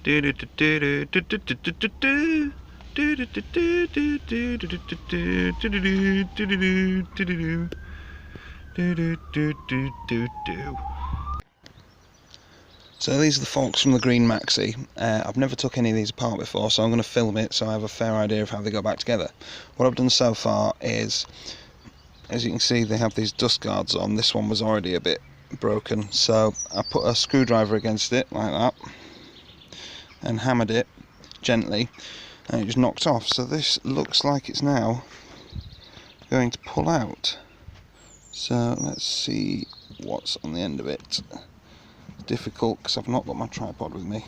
So these are the forks from the green Maxi. I've never took any of these apart before, so I'm going to film it so I have a fair idea of how they go back together. What I've done so far is, as you can see, they have these dust guards on. This one was already a bit broken, so I put a screwdriver against it like that and hammered it gently, and it just knocked off. So this looks like it's now going to pull out. So let's see what's on the end of it. Difficult because I've not got my tripod with me.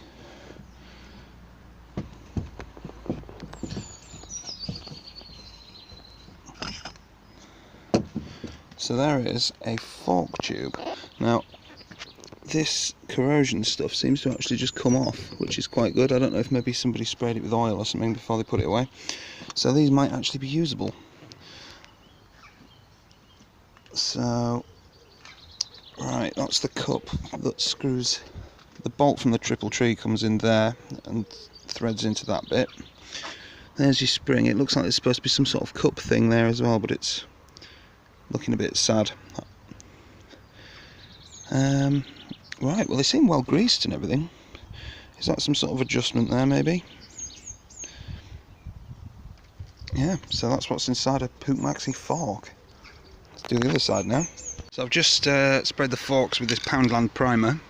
So there is a fork tube. Now this corrosion stuff seems to actually just come off, which is quite good. I don't know if maybe somebody sprayed it with oil or something before they put it away. So these might actually be usable. So right, that's the cup that screws. The bolt from the pt.3 comes in there and threads into that bit. There's your spring. It looks like there's supposed to be some sort of cup thing there as well, but it's looking a bit sad. Right, well they seem well greased and everything. Is that some sort of adjustment there maybe? Yeah, so that's what's inside a Puch Maxi fork. Let's do the other side now. So I've just sprayed the forks with this Poundland primer.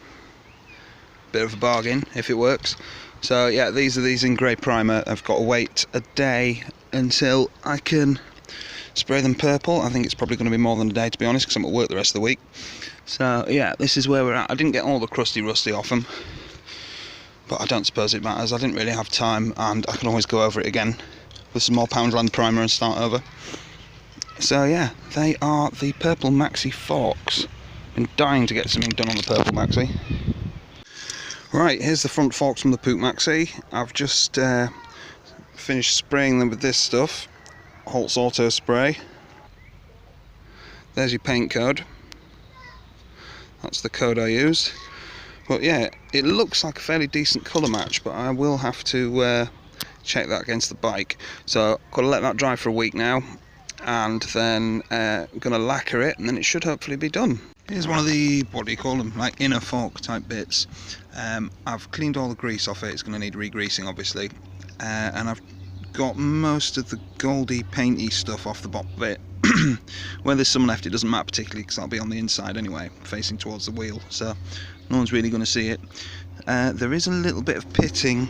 Bit of a bargain if it works. So yeah, these are in grey primer. I've got to wait a day until I can spray them purple. I think it's probably going to be more than a day, to be honest, because I'm at work the rest of the week. So yeah, this is where we're at. I didn't get all the crusty rusty off them, but I don't suppose it matters. I didn't really have time, and I can always go over it again with some more Poundland primer and start over. So yeah, they are the purple Maxi forks. Been dying to get something done on the purple Maxi. Right, here's the front forks from the Puch Maxi. I've just finished spraying them with this stuff, Holt's Auto Spray. There's your paint code. That's the code I used. But yeah, it looks like a fairly decent colour match, but I will have to check that against the bike. So I've got to let that dry for a week now, and then I'm going to lacquer it, and then it should hopefully be done. Here's one of the, what do you call them, like inner fork type bits. I've cleaned all the grease off it. It's going to need re-greasing obviously, and I've got most of the goldy painty stuff off the bottom of it. Where there's some left, it doesn't matter particularly because that'll be on the inside anyway, facing towards the wheel, so no one's really going to see it. There is a little bit of pitting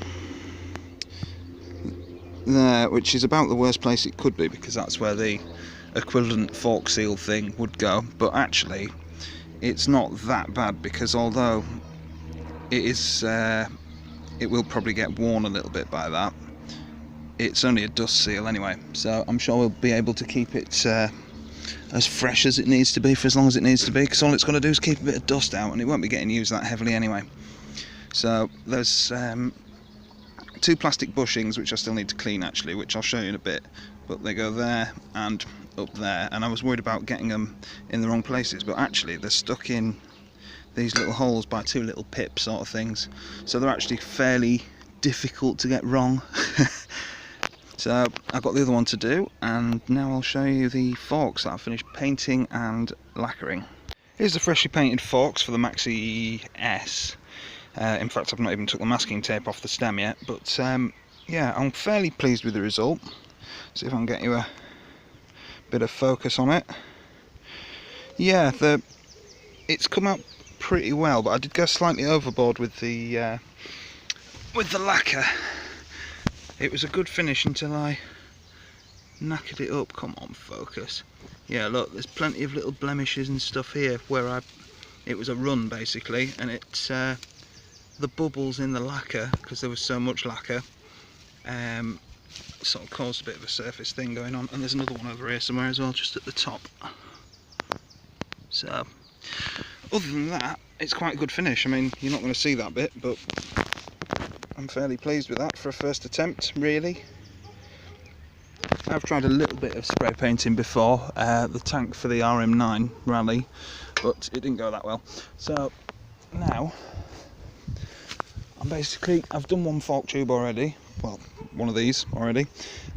there, which is about the worst place it could be, because that's where the equivalent fork seal thing would go. But actually it's not that bad, because although it is it will probably get worn a little bit by that, it's only a dust seal anyway, so I'm sure we'll be able to keep it as fresh as it needs to be for as long as it needs to be, because all it's going to do is keep a bit of dust out, and it won't be getting used that heavily anyway. So there's two plastic bushings which I still need to clean actually, which I'll show you in a bit, but they go there and up there, and I was worried about getting them in the wrong places, but actually they're stuck in these little holes by two little pips sort of things, so they're actually fairly difficult to get wrong. So I've got the other one to do, and now I'll show you the forks that I've finished painting and lacquering. Here's the freshly painted forks for the Maxi I. In fact, I've not even took the masking tape off the stem yet, but yeah, I'm fairly pleased with the result. See if I can get you a bit of focus on it. Yeah, it's come out pretty well, but I did go slightly overboard with the lacquer. It was a good finish until I knackered it up. Come on, focus. Yeah, look, there's plenty of little blemishes and stuff here where it was a run basically, and it's the bubbles in the lacquer, because there was so much lacquer, sort of caused a bit of a surface thing going on. And there's another one over here somewhere as well, just at the top. So other than that, it's quite a good finish. I mean, you're not going to see that bit, but I'm fairly pleased with that for a first attempt, really. I've tried a little bit of spray painting before, the tank for the RM9 rally, but it didn't go that well. So now And basically I've done one fork tube already, well, one of these already,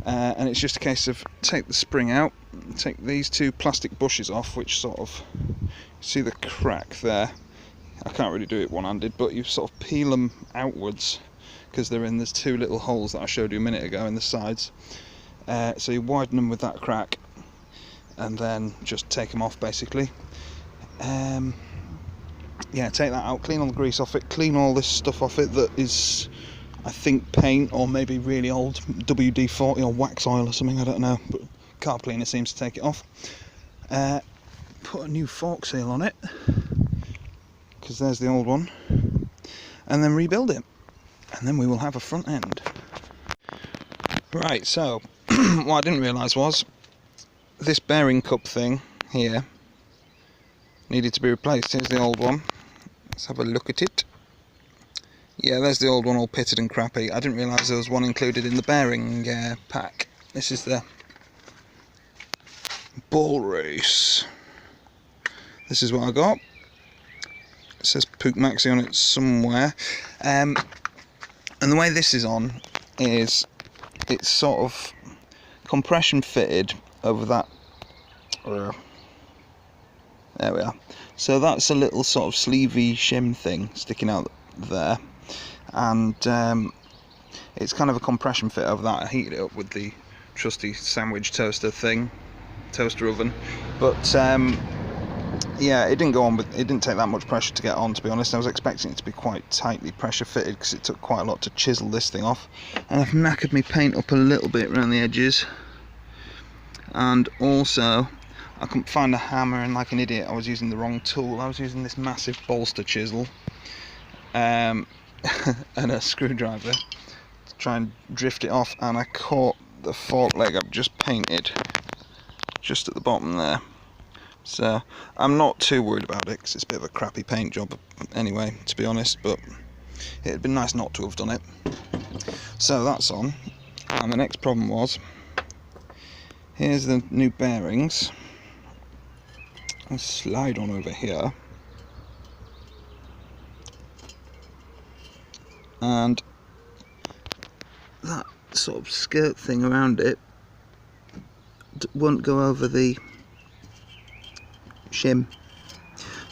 and it's just a case of take the spring out, take these two plastic bushes off, which sort of, see the crack there. I can't really do it one-handed, but you sort of peel them outwards because there's two little holes that I showed you a minute ago in the sides. So you widen them with that crack and then just take them off basically. Yeah, take that out, clean all the grease off it, clean all this stuff off it that is, I think, paint or maybe really old WD-40 or wax oil or something, I don't know, but carb cleaner seems to take it off. Put a new fork seal on it, because there's the old one, and then rebuild it, and then we will have a front end. Right, so what I didn't realise was this bearing cup thing here needed to be replaced. Here's the old one. Let's have a look at it. Yeah, there's the old one all pitted and crappy. I didn't realise there was one included in the bearing pack. This is the ball race. This is what I got. It says Puch Maxi on it somewhere. And the way this is on is it's sort of compression fitted over that. There we are. So that's a little sort of sleevey shim thing sticking out there, and it's kind of a compression fit over that. I heated it up with the trusty sandwich toaster oven, but yeah, it didn't go on, it didn't take that much pressure to get on, to be honest. I was expecting it to be quite tightly pressure fitted because it took quite a lot to chisel this thing off, and I've knackered my paint up a little bit around the edges, and also I couldn't find a hammer, and like an idiot I was using the wrong tool. I was using this massive bolster chisel and a screwdriver to try and drift it off, and I caught the fork leg I've just painted just at the bottom there. So I'm not too worried about it because it's a bit of a crappy paint job anyway, to be honest, but it'd been nice not to have done it. So that's on, and the next problem was, here's the new bearings. I'll slide on over here, and that sort of skirt thing around it won't go over the shim.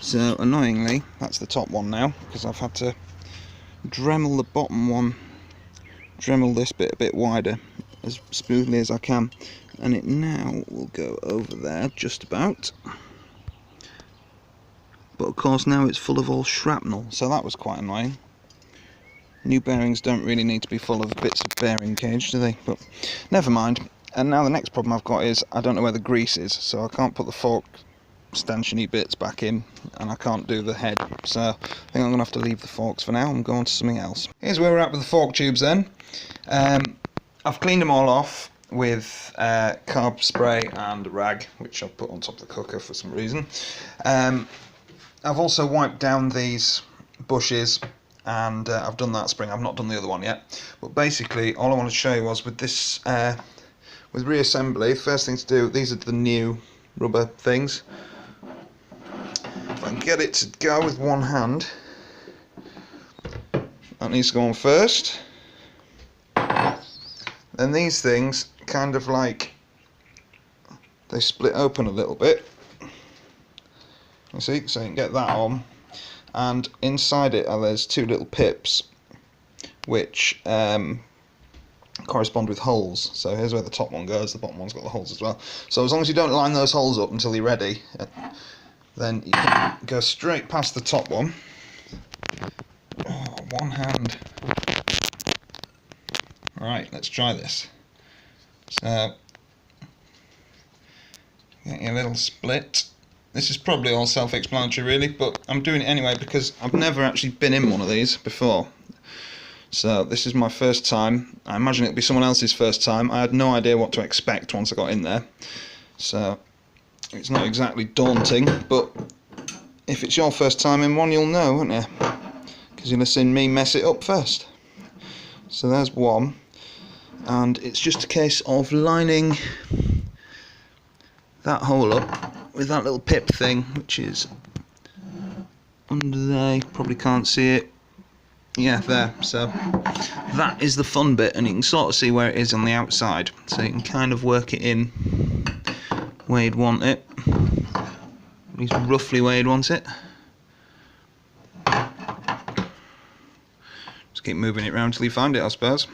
So annoyingly, that's the top one now, because I've had to Dremel the bottom one, Dremel this bit a bit wider as smoothly as I can, and it now will go over there just about. But of course now it's full of all shrapnel, so that was quite annoying. New bearings don't really need to be full of bits of bearing cage, do they? But never mind. And now the next problem I've got is I don't know where the grease is, so I can't put the fork stanchiony bits back in, and I can't do the head, so I think I'm going to have to leave the forks for now and go on to something else. Here's where we're at with the fork tubes then. I've cleaned them all off with carb spray and a rag, which I've put on top of the cooker for some reason. I've also wiped down these bushes, and I've done that spring. I've not done the other one yet, but basically all I wanted to show you was with this with reassembly, the first thing to do, these are the new rubber things. If I can get it to go with one hand, that needs to go on first. Then these things kind of like, they split open a little bit, you see, so you can get that on, and inside it there's two little pips which correspond with holes. So here's where the top one goes, the bottom one's got the holes as well. So as long as you don't line those holes up until you're ready, then you can go straight past the top one. Oh, one hand. Right, let's try this. So, get your little split. This is probably all self-explanatory really, but I'm doing it anyway because I've never actually been in one of these before. So this is my first time. I imagine it'll be someone else's first time. I had no idea what to expect once I got in there. So it's not exactly daunting, but if it's your first time in one, you'll know, won't you? Because you'll have seen me mess it up first. So there's one, and it's just a case of lining that hole up with that little pip thing, which is under there. You probably can't see it. yeah, there. So that is the fun bit, and you can sort of see where it is on the outside, so you can kind of work it in where you'd want it, at least roughly where you'd want it. Just keep moving it around till you find it, I suppose.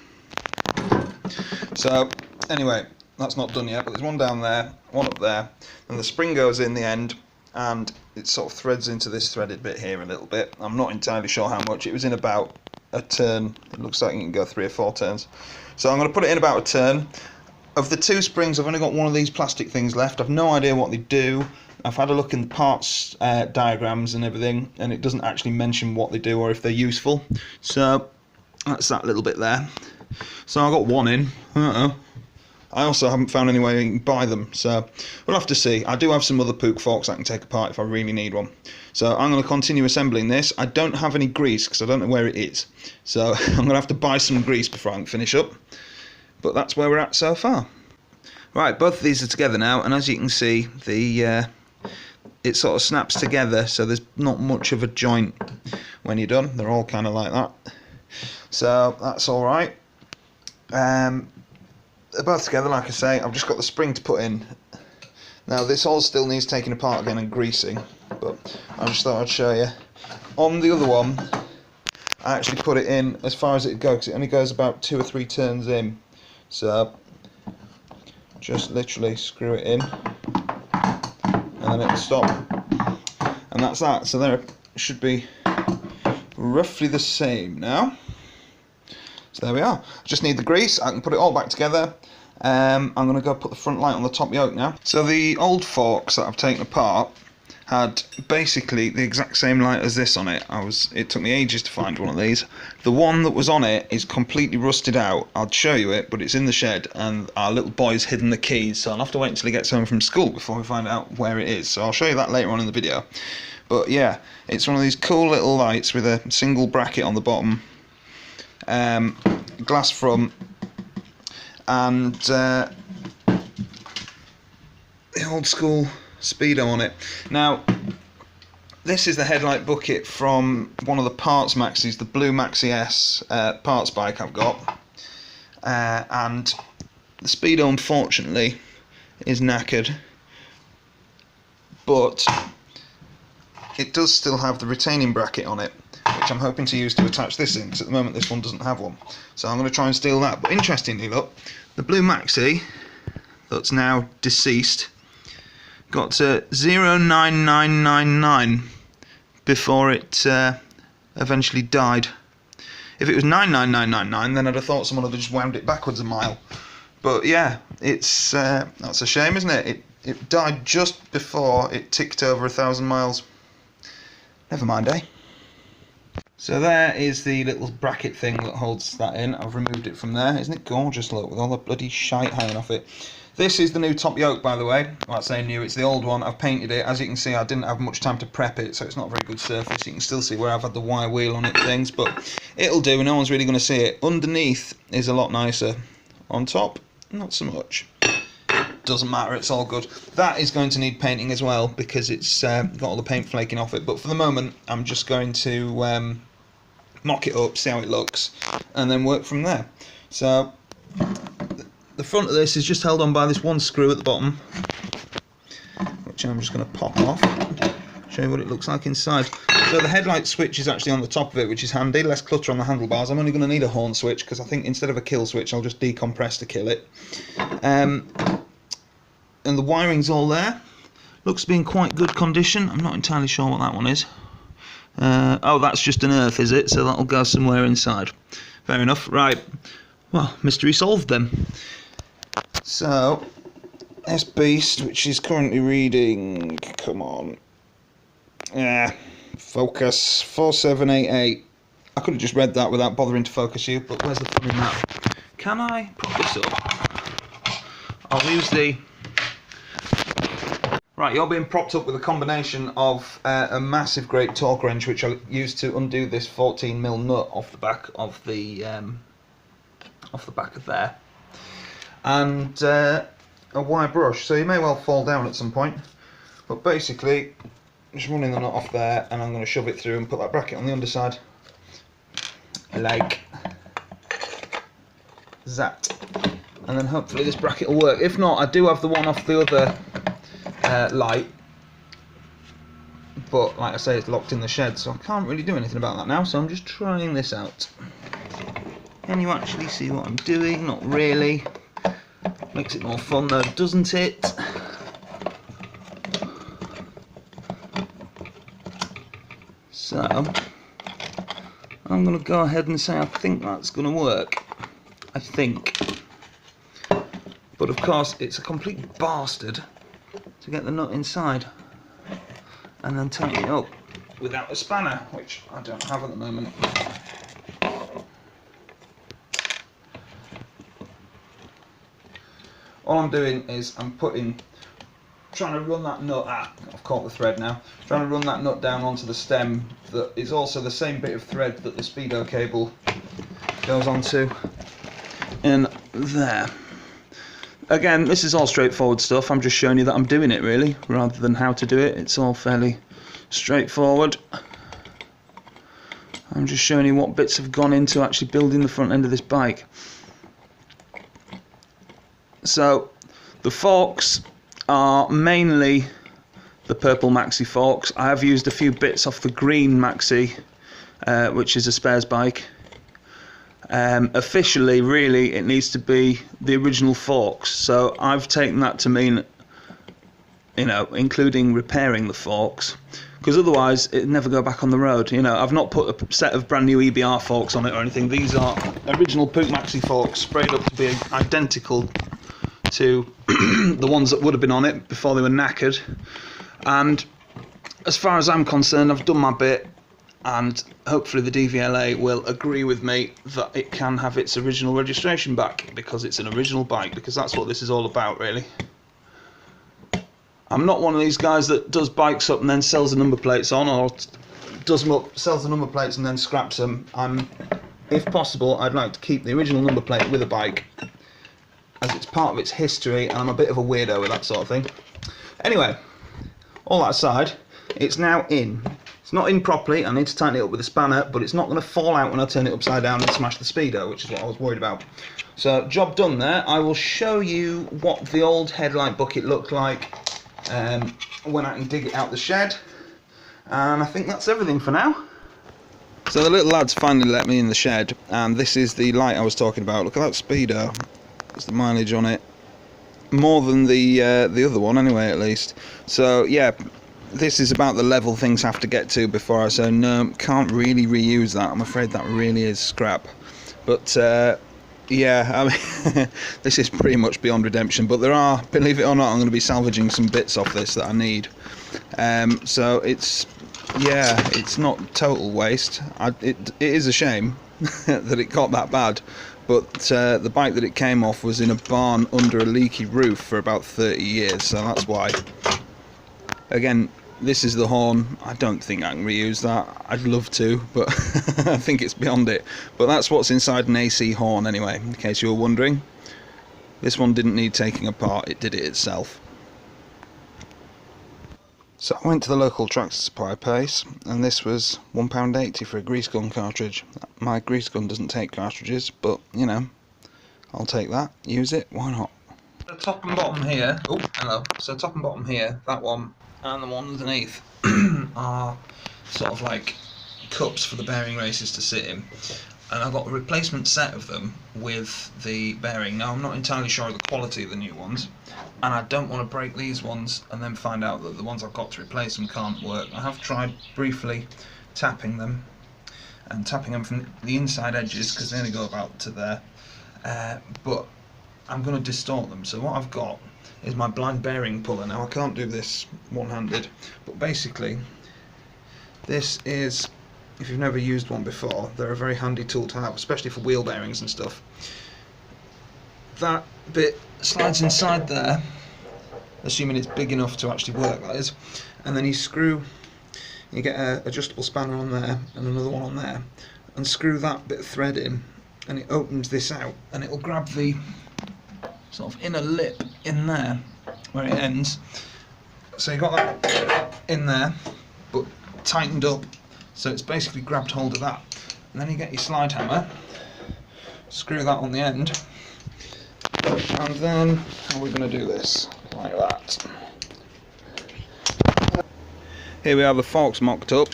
So anyway, that's not done yet, but there's one down there, one up there, and the spring goes in the end, and it sort of threads into this threaded bit here a little bit. I'm not entirely sure how much. It was in about a turn. It looks like you can go 3 or 4 turns. So I'm going to put it in about a turn. Of the 2 springs, I've only got one of these plastic things left. I've no idea what they do. I've had a look in the parts diagrams and everything, and it doesn't actually mention what they do or if they're useful. So that's that little bit there. So I got one in. I also haven't found any way you can buy them, so we'll have to see. I do have some other Puch forks I can take apart if I really need one. So I'm going to continue assembling this. I don't have any grease because I don't know where it is. So I'm going to have to buy some grease before I can finish up. But that's where we're at so far. Right, both of these are together now, and as you can see, it sort of snaps together, so there's not much of a joint when you're done. They're all kind of like that. So that's alright. They're both together, like I say. I've just got the spring to put in. Now this all still needs taking apart again and greasing, but I just thought I'd show you. On the other one, I actually put it in as far as it goes, because it only goes about 2 or 3 turns in. So just literally screw it in, and then it'll stop. And that's that. So there it should be roughly the same now. So there we are. Just need the grease. I can put it all back together. I'm going to go put the front light on the top yoke now. So the old forks that I've taken apart had basically the exact same light as this on it. It took me ages to find one of these. The one that was on it is completely rusted out. I'll show you it, but it's in the shed, and our little boy's hidden the keys, so I'll have to wait until he gets home from school before we find out where it is. So I'll show you that later on in the video. But yeah, it's one of these cool little lights with a single bracket on the bottom. Glass front, and the old school speedo on it. Now this is the headlight bucket from one of the parts Maxis, the blue Maxi I parts bike I've got, and the speedo unfortunately is knackered, but it does still have the retaining bracket on it, which I'm hoping to use to attach this in, because at the moment this one doesn't have one. So I'm going to try and steal that. But interestingly, look, the blue Maxi, that's now deceased, got to 09999 before it eventually died. If it was 99999, then I'd have thought someone had just wound it backwards a mile. But yeah, it's that's a shame, isn't it? It died just before it ticked over 1,000 miles. Never mind, eh? So there is the little bracket thing that holds that in. I've removed it from there. Isn't it gorgeous, look, with all the bloody shite hanging off it. This is the new top yoke, by the way. Well, I say new, it's the old one. I've painted it. As you can see, I didn't have much time to prep it, so it's not a very good surface. You can still see where I've had the wire wheel on it and things, but it'll do. No one's really going to see it. Underneath is a lot nicer. On top, not so much. Doesn't matter, it's all good. That is going to need painting as well, because it's got all the paint flaking off it, but for the moment I'm just going to mock it up, see how it looks, and then work from there. So the front of this is just held on by this one screw at the bottom, which I'm just going to pop off, show you what it looks like inside. So the headlight switch is actually on the top of it, which is handy, less clutter on the handlebars. I'm only going to need a horn switch, because I think instead of a kill switch I'll just decompress to kill it. And the wiring's all there. Looks to be in quite good condition. I'm not entirely sure what that one is. Oh, that's just an earth, is it? So that'll go somewhere inside. Fair enough. Right. Well, mystery solved then. So, S Beast, which is currently reading... Come on. Yeah. Focus. 4788. I could have just read that without bothering to focus you, but where's the fun in that? Can I prop this up? I'll use the... Right, you're being propped up with a combination of a massive great torque wrench, which I'll use to undo this 14mm nut off the back of there, and a wire brush. So you may well fall down at some point, but basically, just running the nut off there, and I'm going to shove it through and put that bracket on the underside. like that, and then hopefully this bracket will work. If not, I do have the one off the other light, but like I say, it's locked in the shed, so I can't really do anything about that now, so I'm just trying this out. Can you actually see what I'm doing? Not really. Makes it more fun though, doesn't it? So I'm going to go ahead and say I think that's going to work. I think. But of course it's a complete bastard to get the nut inside and then tighten it up without a spanner, which I don't have at the moment. All I'm doing is I'm trying to run that nut I've caught the thread now, trying to run that nut down onto the stem that is also the same bit of thread that the speedo cable goes onto in there. Again, this is all straightforward stuff, I'm just showing you that I'm doing it really, rather than how to do it. It's all fairly straightforward. I'm just showing you what bits have gone into actually building the front end of this bike. So the forks are mainly the purple Maxi forks. I have used a few bits off the green Maxi, which is a spares bike. Officially, really, it needs to be the original forks. So I've taken that to mean, you know, including repairing the forks, because otherwise it'd never go back on the road. You know, I've not put a set of brand new EBR forks on it or anything. These are original Puch Maxi forks, sprayed up to be identical to the ones that would have been on it before they were knackered. And as far as I'm concerned, I've done my bit, and hopefully the DVLA will agree with me that it can have its original registration back, because it's an original bike, because that's what this is all about really. I'm not one of these guys that does bikes up and then sells the number plates on, or does them up, sells the number plates and then scraps them. If possible, I'd like to keep the original number plate with a bike, as it's part of its history, and I'm a bit of a weirdo with that sort of thing. Anyway, all that aside, it's now in. It's not in properly, I need to tighten it up with a spanner, but it's not going to fall out when I turn it upside down and smash the speedo, which is what I was worried about. So, job done there. I will show you what the old headlight bucket looked like when I can dig it out the shed, and I think that's everything for now. So the little lads finally let me in the shed, and this is the light I was talking about. Look at that speedo. That's the mileage on it, more than the other one anyway, at least. So yeah, this is about the level things have to get to before I say no, can't really reuse that. I'm afraid that really is scrap. But yeah, I mean, this is pretty much beyond redemption. But there are, believe it or not, I'm going to be salvaging some bits off this that I need. So it's, yeah, it's not total waste. It is a shame that it got that bad. But the bike that it came off was in a barn under a leaky roof for about 30 years, so that's why. Again, this is the horn. I don't think I can reuse that. I'd love to, but I think it's beyond it. But that's what's inside an AC horn anyway, in case you were wondering. This one didn't need taking apart, it did it itself. So I went to the local tractor supply place, and this was £1.80 for a grease gun cartridge. My grease gun doesn't take cartridges, but you know, I'll take that, use it, why not? The top and bottom here, oh hello, so top and bottom here, that one and the one underneath are sort of like cups for the bearing races to sit in. And I've got a replacement set of them with the bearing. Now I'm not entirely sure of the quality of the new ones, and I don't want to break these ones and then find out that the ones I've got to replace them can't work. I have tried briefly tapping them, and tapping them from the inside edges because they only go about to there, but I'm going to distort them. So what I've got is my blind bearing puller. Now I can't do this one-handed, but basically this is, if you've never used one before, they're a very handy tool to have, especially for wheel bearings and stuff. That bit slides inside there, assuming it's big enough to actually work, that is, and then you get an adjustable spanner on there and another one on there, and screw that bit of thread in, and it opens this out, and it will grab the sort of inner lip in there where it ends. So you've got that in there, but tightened up. So it's basically grabbed hold of that, And then you get your slide hammer, screw that on the end, and then how are we going to do this? Like that. Here we have the forks mocked up.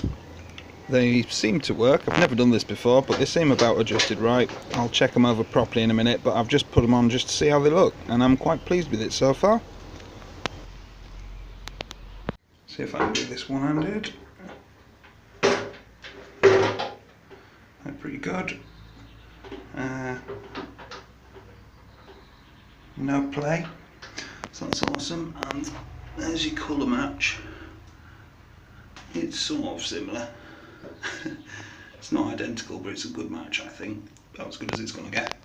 They seem to work. I've never done this before, but they seem about adjusted right. I'll check them over properly in a minute, but I've just put them on just to see how they look, and I'm quite pleased with it so far. See if I can do this one-handed. They're pretty good. No play, so that's awesome. And there's your colour match. It's sort of similar. It's not identical, but it's a good match, I think. About as good as it's going to get.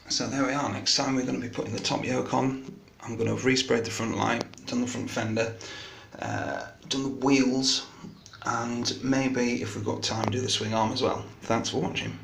So there we are. Next time we're going to be putting the top yoke on. I'm going to have resprayed the front light, done the front fender, done the wheels, and maybe if we've got time do the swing arm as well. Thanks for watching.